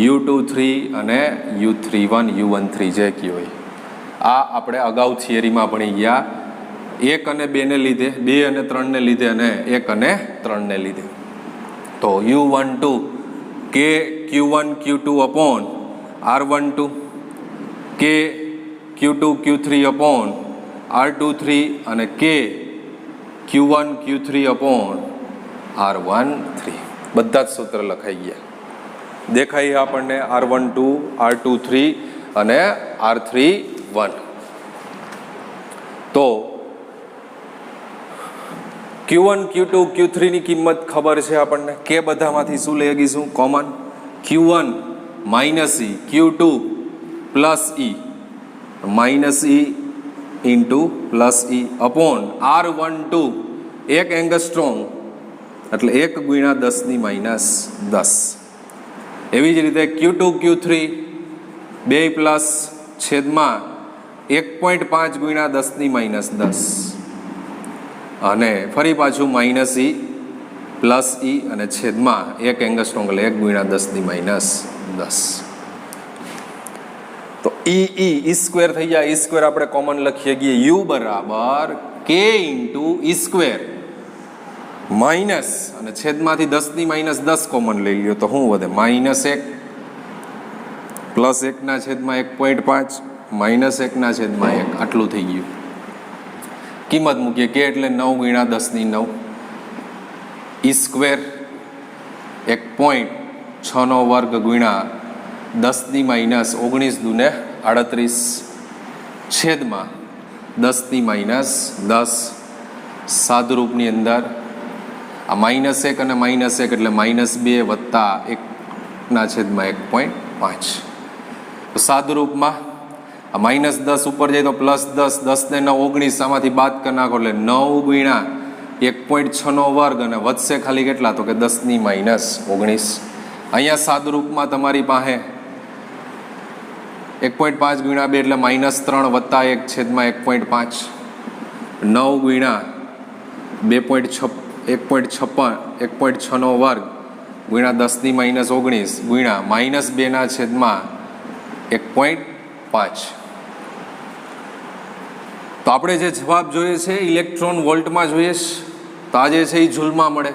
U23 અને U31, U13 જે કયો હોય. આ આપણે અગાઉ થિયરીમાં ભણી ગયા. 1 અને 2 ને લીધે, 2 અને 3 ને લીધે અને 1 અને 3 ને લીધે. તો U12 K Q1 Q2 upon R12, K Q2 Q3 upon R23 અને K Q1 Q3 upon R13. બધા જ સૂત્ર લખાઈ ગયા. દેખાય આપણને R12, R23 અને R31. તો Q1 Q2 Q3 ની કિંમત ખબર છે આપણને. કે બધામાંથી શું લઈ ગઈશું? Common. Q1 -E, Q2 +E, -E into +E upon R12 1 angstrom એટલે 1 ગુણ્યા 10⁻10. એવી જ રીતે Q2 Q3 2 પ્લસ છેદમાં 1.5 ગુણ્યા 10⁻10 અને ફરી પાછું -E +E અને છેદમાં 1 એંગસ્ટ્રોંગ એટલે 1 ગુણ્યા 10⁻10. તો E સ્ક્વેર થઈ જાય. E સ્ક્વેર આપણે કોમન લખીએ છીએ. U બરાબર K into E square minus અને છેદમાંથી 10⁻10 કોમન લઈ લ્યો તો શું વધે? -1 +1 ના છેદમાં 1.5 -1/1 આટલું થઈ ગયું. કિંમત મૂકીએ. K એટલે 9 ગુણ્યા 10⁹. E સ્ક્વેર 1.6 વર્ગ ગુણ્યા 10⁻19 દુને 38 છેદમાં 10⁻10 સાદુરૂપની અંદર આ -1 અને -1 એટલે -2 વત્તા 1/1.5. તો સાદુરૂપમાં આ -10 ઉપર જાય તો +10, 10 ને 9 19, આમાંથી બાદ કરી નાખો એટલે 9 ગુણ્યા 1.6 વર્ગ અને વધશે ખાલી કેટલા? તો કે 10⁻19. અહીંયા સાદુરૂપમાં તમારી પાસે 1.5 ગુણ્યા 2 એટલે -3 વત્તા 1 છેદમાં 1.5. 9 ગુણ્યા 1.6 વર્ગ ગુણ્યા 10⁻19 ગુણ્યા -2 ના છેદમાં 1.5. તો આપણે જે જવાબ જોઈએ છે ઇલેક્ટ્રોન વોલ્ટમાં જોઈએ છે. તો આ જે છે એ જૂલમાં મળે.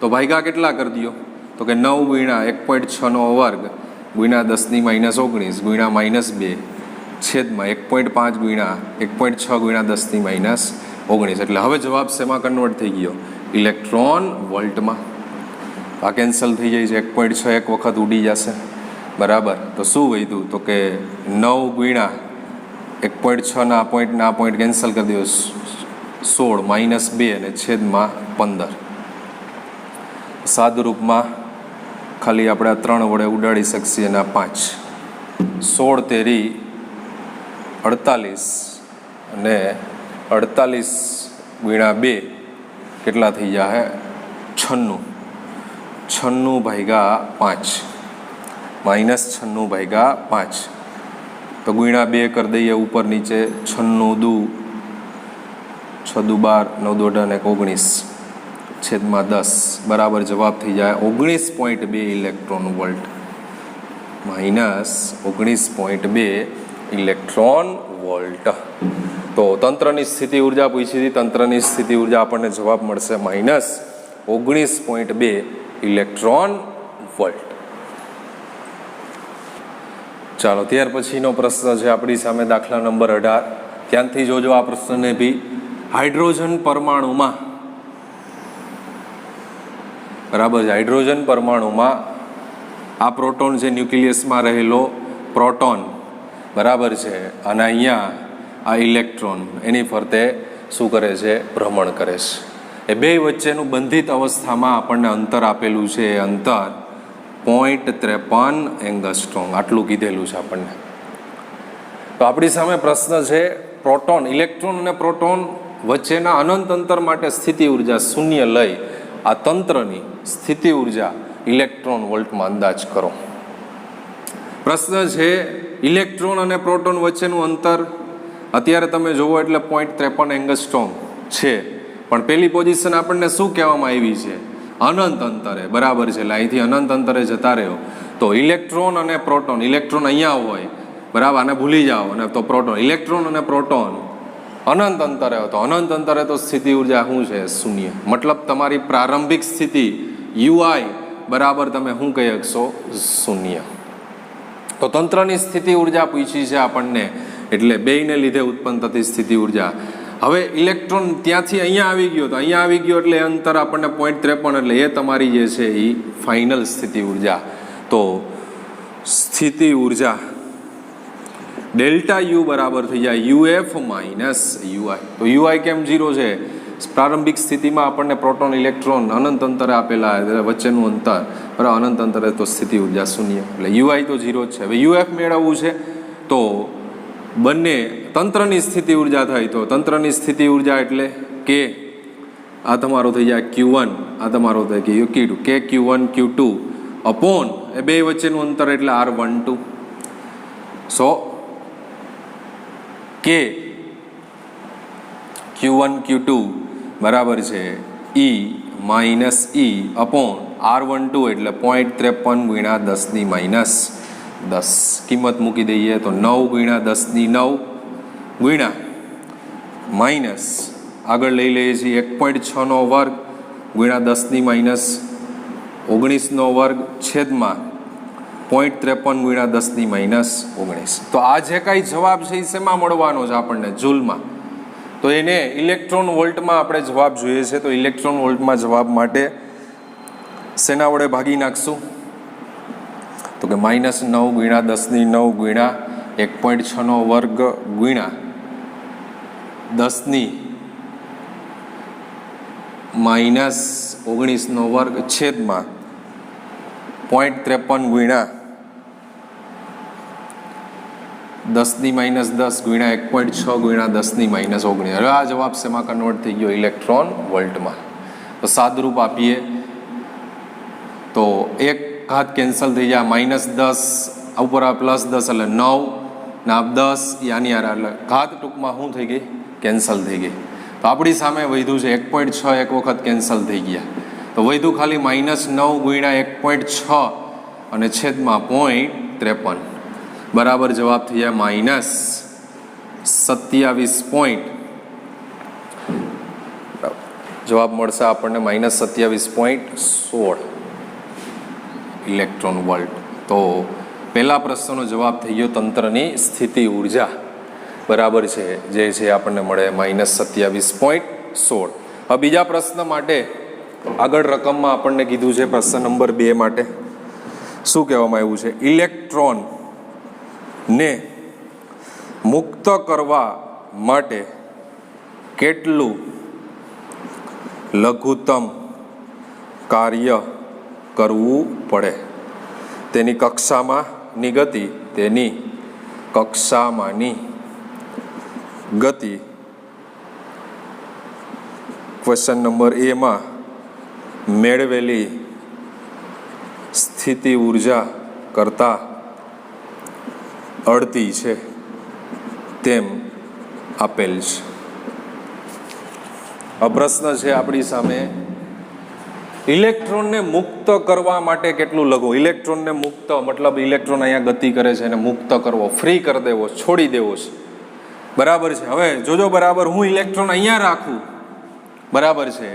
તો ભાગ્યા કેટલા કરી દો? તો કે 9 ગુણ્યા 1.6 વર્ગ ગુણ્યા 10⁻19 ગુણ્યા -2 છેદમાં 1.5 ગુણ્યા 1.6 ગુણ્યા 10⁻19. એટલે હવે જવાબ શેમાં કન્વર્ટ થઈ ગયો? ઇલેક્ટ્રોન વોલ્ટમાં. આ કેન્સલ થઈ જાય છે, 1.6 એક વખત ઉડી જશે, બરાબર. તો શું વધ્યું? તો કે 9 ગુણ્યા 1.6 ના પોઈન્ટ કેન્સલ કરી દો, 16 -2 અને છેદમાં 15. સાદુરૂપમાં ખાલી આપણે આ 3 વડે ઉડાડી શકીએ અને 5. 16 તેરી 48 અને 48 ગુણ્યા 2 કેટલા થઈ જાય? 96. 96/5 -96/5. તો ગુણ્યા 2 કરી દઈએ ઉપર નીચે. 96 × 2 = 6 × 2 = 12 9 × 19 છેદમાં 10 બરાબર જવાબ થઈ જાય 19.2 ઇલેક્ટ્રોન વોલ્ટ. -19.2 electron volt. તો તંત્રની સ્થિતિ ઉર્જા પૂછી હતી. તંત્રની સ્થિતિ ઉર્જા આપણને જવાબ મળશે -19.2 ઇલેક્ટ્રોન વોલ્ટ. ચાલો ત્યાર પછીનો પ્રશ્ન છે આપણી સામે દાખલા નંબર 18. ધ્યાનથી જોજો આ પ્રશ્નને બી. હાઇડ્રોજન પરમાણુમાં, બરાબર છે, હાઇડ્રોજન પરમાણુમાં આ પ્રોટોન છે, ન્યુક્લિયસમાં રહેલો પ્રોટોન, બરાબર છે, અને અહીંયા આ ઇલેક્ટ્રોન એની ફરતે શું કરે છે? ભ્રમણ કરે છે. એ બે વચ્ચેનું બંધિત અવસ્થામાં આપણને અંતર આપેલું છે. એ અંતર 0.53 એંગસ્ટ્રોમ આટલું કીધેલું છે આપણને. તો આપણી સામે પ્રશ્ન છે પ્રોટોન, ઇલેક્ટ્રોન અને પ્રોટોન વચ્ચેના અનંત અંતર માટે સ્થિતિ ઉર્જા શૂન્ય લઈ આ તંત્રની સ્થિતિ ઉર્જા ઇલેક્ટ્રોન વોલ્ટમાં અંદાજ કરો. પ્રશ્ન છે ઇલેક્ટ્રોન અને પ્રોટોન વચ્ચેનું અંતર અત્યારે તમે જુઓ એટલે 0.53 એંગસ્ટ્રોમ છે, પણ પેલી પોઝિશન આપણને શું કહેવામાં આવી છે? અનંત અંતરે, બરાબર છે. એટલે અહીંથી અનંત અંતરે જતા રહ્યો તો ઇલેક્ટ્રોન અને પ્રોટોન, ઇલેક્ટ્રોન અહીંયા હોય, બરાબર, આને ભૂલી જાઓ, અને તો પ્રોટોન, ઇલેક્ટ્રોન અને પ્રોટોન અનંત અંતરે હોય તો અનંત અંતરે તો સ્થિતિ ઉર્જા શું છે? શૂન્ય. મતલબ તમારી પ્રારંભિક સ્થિતિ યુઆઈ બરાબર તમે શું કહી શકશો? શૂન્ય. તો તંત્રની સ્થિતિ ઉર્જા પૂછી છે આપણને, એટલે બેયને લીધે ઉત્પન્ન થતી સ્થિતિ ઉર્જા. હવે ઇલેક્ટ્રોન ત્યાંથી અહીંયા આવી ગયો, તો અહીંયા આવી ગયો એટલે અંતર આપણને 0.53, એટલે એ તમારી જે છે એ ફાઇનલ સ્થિતિ ઉર્જા. તો સ્થિતિ ઉર્જા ડેલ્ટા યુ બરાબર થઈ જાય UF - UI. તો UI કેમ 0 છે? પ્રારંભિક સ્થિતિમાં આપણને પ્રોટોન ઇલેક્ટ્રોન અનંત અંતરે આપેલા વચ્ચેનું અંતર, બરાબર, અનંત અંતરે, તો સ્થિતિ ઉર્જા શૂન્ય, એટલે UI તો 0 જ છે. હવે UF મેળવવું છે તો બંને તંત્રની સ્થિતિ ઉર્જા થાય, તો તંત્રની સ્થિતિ ઉર્જા એટલે કે આ તમારો થઈ જાય Q1, આ તમારો થાય Q2, કે Q1 Q2 અપોન એ બે વચ્ચેનું અંતર એટલે R12. સો કે Q1 Q2 બરાબર છે E - E અપોન R12 એટલે 0.53 ગુણ્યા 10⁻10. કિંમત મૂકી દઈએ તો 9 ગુણ્યા 10⁹ ગુણ્યા માઇનસ આગળ લઈ લઈએ છીએ 1.6 વર્ગ ગુણ્યા 10⁻19 વર્ગ છેદમાં 0.53 ગુણ્યા 10⁻19. તો આ જે કાંઈ જવાબ છે એ શેમાં મળવાનો છે આપણને? જૂલમાં. તો એને ઇલેક્ટ્રોન વોલ્ટમાં આપણે જવાબ જોઈએ છે. તો ઇલેક્ટ્રોન વોલ્ટમાં જવાબ માટે શેના વડે ભાગી નાખશું? તો કે -9 ગુણ્યા 10⁹ ગુણ્યા 1.6 વર્ગ ગુણ્યા 10⁻19 વર્ગ છેદમાં 0.53 ગુણ્યા 10⁻10 ગુણ્યા 1.6 ગુણ્યા 10⁻19. હવે આ જવાબ શેમાં કન્વર્ટ થઈ ગયો? ઇલેક્ટ્રોન વોલ્ટમાં. તો સાદરૂપ આપીએ તો એક ઘાત કેન્સલ થઈ જાય, -10 ઉપર +10 એટલે 9 ના 10 યાની એટલે ઘાત ટૂંકમાં શું થઈ ગઈ? કેન્સલ થઈ ગઈ. તો આપણી સામે વધ્યું છે 1.6 એક વખત કેન્સલ થઈ ગયા, તો વધ્યું ખાલી -9 ગુણ્યા 1.6 અને છેદમાં 0.53 બરાબર જવાબ થઈ જાય -27. જવાબ મળશે આપણને -27.16. Electron volt. તો પહેલા પ્રશ્નનો જવાબ થઈ ગયો તંત્રની સ્થિતિ ઉર્જા, બરાબર છે, જે છે આપણને મળે -27.16. હવે બીજા પ્રશ્ન માટે આગળ રકમમાં આપણને કીધું છે પ્રશ્ન નંબર 2 માટે શું કહેવામાં આવ્યું છે? ઇલેક્ટ્રોનને મુક્ત કરવા માટે કેટલું લઘુત્તમ કાર્ય કરવું પડે? તેની કક્ષામાંની ગતિ, તેની કક્ષામાંની ગતિ ક્વેશ્ચન નંબર A માં મેળવેલી સ્થિતિ ઉર્જા કરતાં અડધી છે તેમ આપેલ છે. આ પ્રશ્ન છે આપણી સામે, ઇલેક્ટ્રોનને મુક્ત કરવા માટે કેટલું લઘુ? ઇલેક્ટ્રોનને મુક્ત મતલબ ઇલેક્ટ્રોન અહીંયા ગતિ કરે છે, એને મુક્ત કરવો, ફ્રી કરી દેવો, છોડી દેવો છે, બરાબર છે. હવે જોજો બરાબર, હું ઇલેક્ટ્રોન અહીંયા રાખું, બરાબર છે,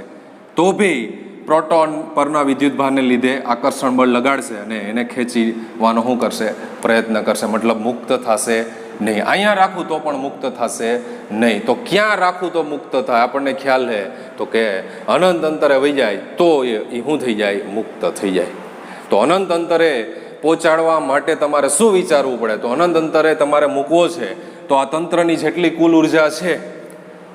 તો બી પ્રોટોન પરના વિદ્યુત ભારને લીધે આકર્ષણ બળ લગાડશે અને એને ખેંચવાનો શું કરશે? પ્રયત્ન કરશે, મતલબ મુક્ત થશે નહીં. અહીંયા રાખું તો પણ મુક્ત થશે નહીં. તો ક્યાં રાખું તો મુક્ત થાય? આપણને ખ્યાલ છે તો કે અનંત અંતરે વહી જાય તો એ શું થઈ જાય? મુક્ત થઈ જાય. તો અનંત અંતરે પહોંચાડવા માટે તમારે શું વિચારવું પડે? તો અનંત અંતરે તમારે મૂકવો છે તો આ તંત્રની જેટલી કુલ ઉર્જા છે,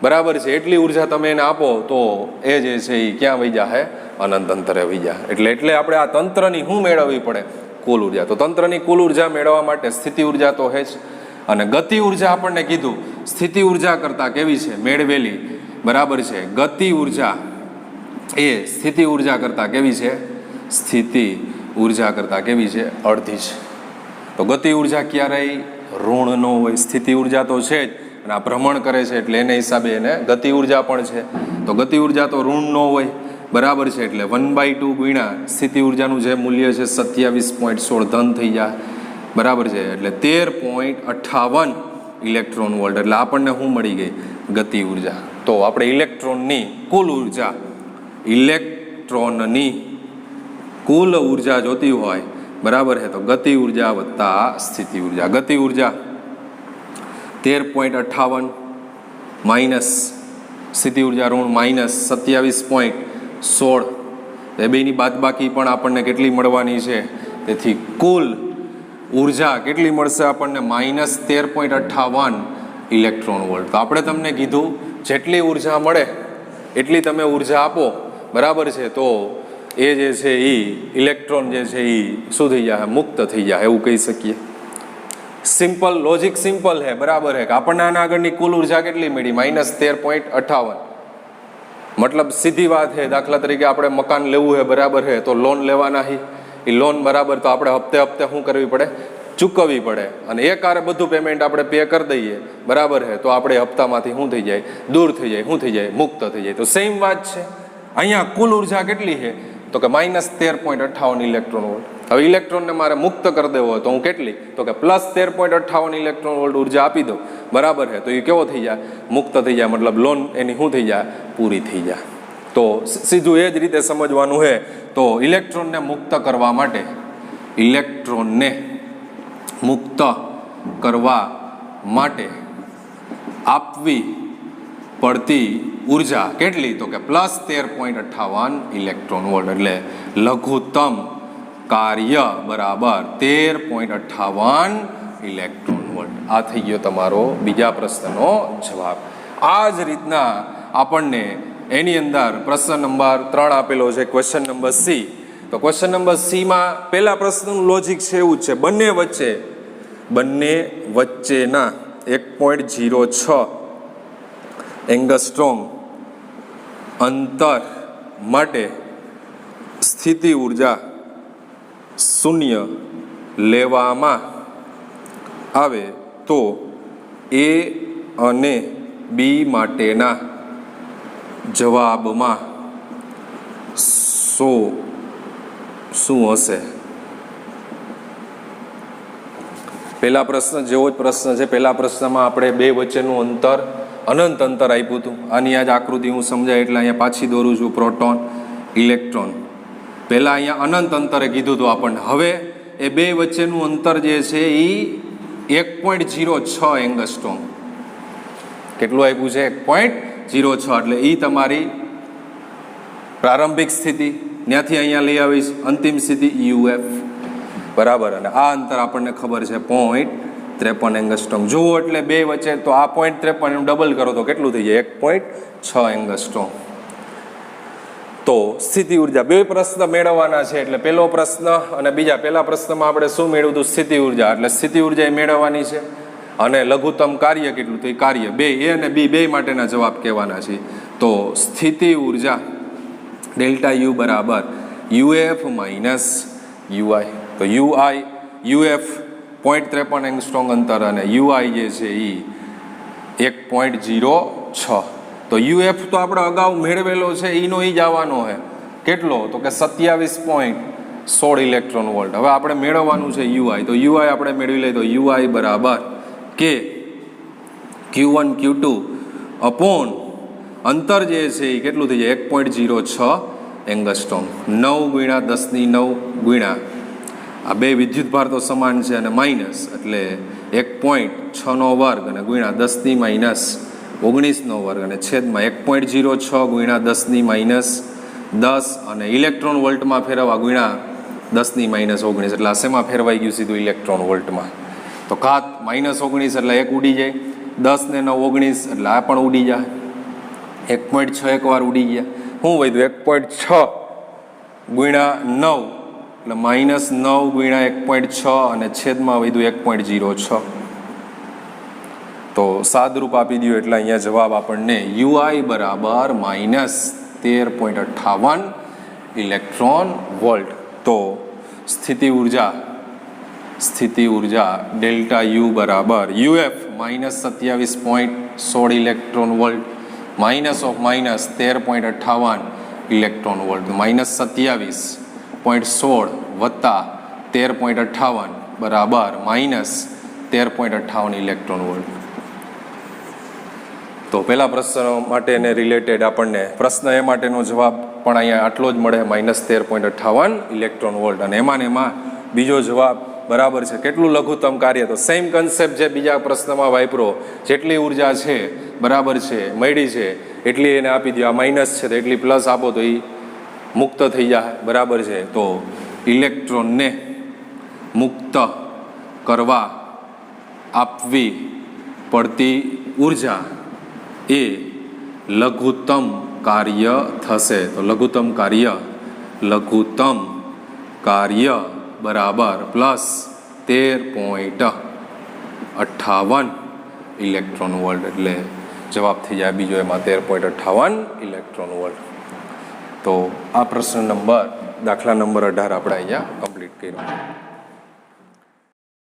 બરાબર છે, એટલી ઉર્જા તમે એને આપો તો એ જે છે એ ક્યાં વહી જાય? અનંત અંતરે વહી જાય. એટલે આપણે આ તંત્રની શું મેળવવી પડે? કુલ ઉર્જા. તો તંત્રની કુલ ઉર્જા મેળવવા માટે સ્થિતિ ઉર્જા તો છે જ, અને ગતિ ઉર્જા આપણને કીધું સ્થિતિ ઉર્જા કરતાં કેવી છે? મેળવેલી, બરાબર છે. ગતિ ઉર્જા એ સ્થિતિ ઉર્જા કરતાં કેવી છે? સ્થિતિ ઉર્જા કરતાં કેવી છે? અડધી છે. તો ગતિ ઉર્જા ક્યારેય ઋણ ન હોય, સ્થિતિ ઉર્જા તો છે જ, અને આ ભ્રમણ કરે છે એટલે એને હિસાબે એને ગતિ ઉર્જા પણ છે. તો ગતિ ઉર્જા તો ઋણ ન હોય, બરાબર છે, એટલે 1/2 ગુણ્યા સ્થિતિ ઉર્જાનું જે મૂલ્ય છે 27.16 ધન થઈ જાય, બરાબર છે, એટલે 13.58 ઇલેક્ટ્રોન વોલ્ટ. એટલે આપણને શું મળી ગઈ? ગતિ ઉર્જા. તો આપણે ઇલેક્ટ્રોનની કુલ ઉર્જા, ઇલેક્ટ્રોનની કુલ ઉર્જા જોતી હોય, બરાબર છે, તો ગતિ ઉર્જા વત્તા સ્થિતિ ઉર્જા. ગતિ ઉર્જા 13.58 માઇનસ સ્થિતિ ઉર્જા ઋણ -27.16. એ બેની બાદબાકી પણ આપણને કેટલી મળવાની છે? તેથી કુલ ઉર્જા કેટલી મળશે આપણને? -13.58 ઇલેક્ટ્રોન વોલ્ટ. તો આપણે તમને કીધું જેટલી ઉર્જા મળે એટલી તમે ઉર્જા આપો, બરાબર છે, તો એ જે છે એ ઇલેક્ટ્રોન જે છે એ શું થઈ જાય? મુક્ત થઈ જાય, એવું કહી શકીએ. સિમ્પલ લોજિક, સિમ્પલ છે, બરાબર છે. આપણને આના આગળની કુલ ઉર્જા કેટલી મળી? -13.58. મતલબ સીધી વાત છે. દાખલા તરીકે આપણે મકાન લેવું છે, બરાબર છે, તો લોન લેવાના હી, એ લોન બરાબર તો આપણે હપ્તે હપ્તે શું કરવી પડે? ચૂકવવી પડે. અને એક હારે બધું પેમેન્ટ આપણે પે કરી દઈએ, બરાબર છે, તો આપણે હપ્તામાંથી શું થઈ જાય? દૂર થઈ જાય. શું થઈ જાય? મુક્ત થઈ જાય. તો સેમ વાત છે. અહીંયા કુલ ઉર્જા કેટલી છે? તો કે -13.58 ઇલેક્ટ્રોન વોલ્ટ. હવે ઇલેક્ટ્રોનને મારે મુક્ત કરી દેવો હોય તો હું કેટલી? તો કે +13.58 ઇલેક્ટ્રોન વોલ્ટ ઉર્જા આપી દઉં, બરાબર છે, તો એ કેવો થઈ જાય? મુક્ત થઈ જાય. મતલબ લોન એની શું થઈ જાય? પૂરી થઈ જાય. તો સીધું એ જ રીતે સમજવાનું છે. તો ઇલેક્ટ્રોનને મુક્ત કરવા માટે, ઇલેક્ટ્રોનને મુક્ત કરવા માટે આપવી પડતી ઉર્જા કેટલી? તો કે +13.58 ઇલેક્ટ્રોન વોલ્ટ. એટલે લઘુત્તમ કાર્ય બરાબર 13.58 ઇલેક્ટ્રોન વોલ્ટ. આ થઈ ગયો તમારો બીજા પ્રશ્નનો જવાબ. આ જ રીતના આપણને એની અંદર પ્રશ્ન નંબર 3 આપેલો છે, ક્વેશ્ચન નંબર C. તો ક્વેશ્ચન નંબર C માં પહેલા પ્રશ્નનું લોજિક છે એવું જ છે. બંને વચ્ચેના 1.06 એંગસ્ટ્રોમ અંતર માટે સ્થિતિ ઉર્જા 0 લેવામાં આવે તો A અને B માટેના જવાબમાં શું હશે? પહેલા પ્રશ્ન જેવો જ પ્રશ્ન છે. પહેલા પ્રશ્નમાં આપણે બે વચ્ચેનું અંતર અનંત અંતર આપ્યું હતું. આની આજ આકૃતિ હું સમજાય એટલે અહીંયા પાછી દોરું છું. પ્રોટોન, ઇલેક્ટ્રોન, પહેલાં અહીંયા અનંત અંતરે કીધું હતું આપણને. હવે એ બે વચ્ચેનું અંતર જે છે એ 1.06 એંગસ્ટ્રોમ. કેટલું આપ્યું છે? 1.06. એટલે એ તમારી પ્રારંભિક સ્થિતિ, ત્યાંથી અહીંયા લઈ આવીશ અંતિમ સ્થિતિ UF, બરાબર. અને આ અંતર આપણને ખબર છે 0.53 એંગસ્ટ્રોમ. જુઓ એટલે બે વચ્ચે તો આ 0.53 એનું ડબલ કરો તો કેટલું થઈ જાય? 1.6 એંગસ્ટ્રોમ. તો સ્થિતિ ઉર્જા બે પ્રશ્ન મેળવવાના છે. એટલે પહેલો પ્રશ્ન અને પહેલા પ્રશ્નમાં આપણે શું મેળવ્યું હતું? સ્થિતિ ઉર્જા. એટલે સ્થિતિ ઉર્જા એ મેળવવાની છે. અને લઘુત્તમ કાર્ય કેટલું? તો એ કાર્ય બે A અને B બે માટેના જવાબ કહેવાના છે. તો સ્થિતિ ઉર્જા ડેલ્ટા U બરાબર UF માઇનસ UI. તો UF 0.53 એંગસ્ટ્રોમ અંતર અને UI જે છે એ 1.06. તો UF તો આપણે અગાઉ મેળવેલો છે, એનો જ આવવાનો છે. કેટલો? તો કે 27.16 ઇલેક્ટ્રોન વોલ્ટ. હવે આપણે મેળવવાનું છે UI. તો UI આપણે મેળવી લઈએ. તો UI બરાબર કે Q1 Q2 અપોન અંતર જે છે એ કેટલું થઈ જાય? 1.06 એંગસ્ટ્રોમ. 9 ગુણ્યા 10⁹ ગુણ્યા આ બે વિદ્યુત ભાર તો સમાન છે અને માઇનસ એટલે 1.6 વર્ગ અને ગુણ્યા 10⁻19 વર્ગ અને છેદમાં 1.06 ગુણ્યા 10⁻10 અને ઇલેક્ટ્રોન વોલ્ટમાં ફેરવવા ગુણ્યા 10⁻19 એટલે આ શેમાં ફેરવાઈ ગયું? સીધું ઇલેક્ટ્રોન વોલ્ટમાં. તો ઘાત -19 એટલે 1 ઉડી જાય, 10 ને 9 19 એટલે આ પણ ઉડી જાય. 1.6 એક વાર ઉડી ગયા. શું વધ્યું? 1.6 ગુણ્યા 9 એટલે -9 ગુણ્યા 1.6 અને છેદમાં વધ્યું 1.06. તો સાદરૂપ આપી દઉં એટલે અહીંયા જવાબ આપણને UI બરાબર -13.58 ઇલેક્ટ્રોન વોલ્ટ. તો સ્થિતિ ઉર્જા ડેલ્ટા U બરાબર UF -27.16 electron volt minus of minus 13.58 electron volt. -27.16 વત્તા 13.58 બરાબર -13.58 ઇલેક્ટ્રોન વોલ્ટ. તો પહેલા પ્રશ્ન માટેને રિલેટેડ આપણને પ્રશ્ન એ માટેનો જવાબ પણ અહીંયા આટલો જ મળે, -13.58 ઇલેક્ટ્રોન વોલ્ટ. અને એમાં બીજો જવાબ બરાબર છે કેટલું લઘુત્તમ કાર્ય? તો સેમ કન્સેપ્ટ જે બીજા પ્રશ્નમાં વાપરો, જેટલી ઉર્જા છે બરાબર છે મળી છે એટલી એને આપી દો. આ માઇનસ છે તો એટલી પ્લસ આપો તો એ મુક્ત થઈ જાય, બરાબર છે. તો ઇલેક્ટ્રોનને મુક્ત કરવા આપવી પડતી ઉર્જા એ લઘુત્તમ કાર્ય થશે. તો લઘુત્તમ કાર્ય બરાબર +13.58 ઇલેક્ટ્રોન વોલ્ટ. એટલે જવાબ થઈ જાય બીજો એમાં 13.58 ઇલેક્ટ્રોન વોલ્ટ. તો આ પ્રશ્ન દાખલા નંબર 18 આપણે અહીંયા કમ્પ્લીટ કર્યો.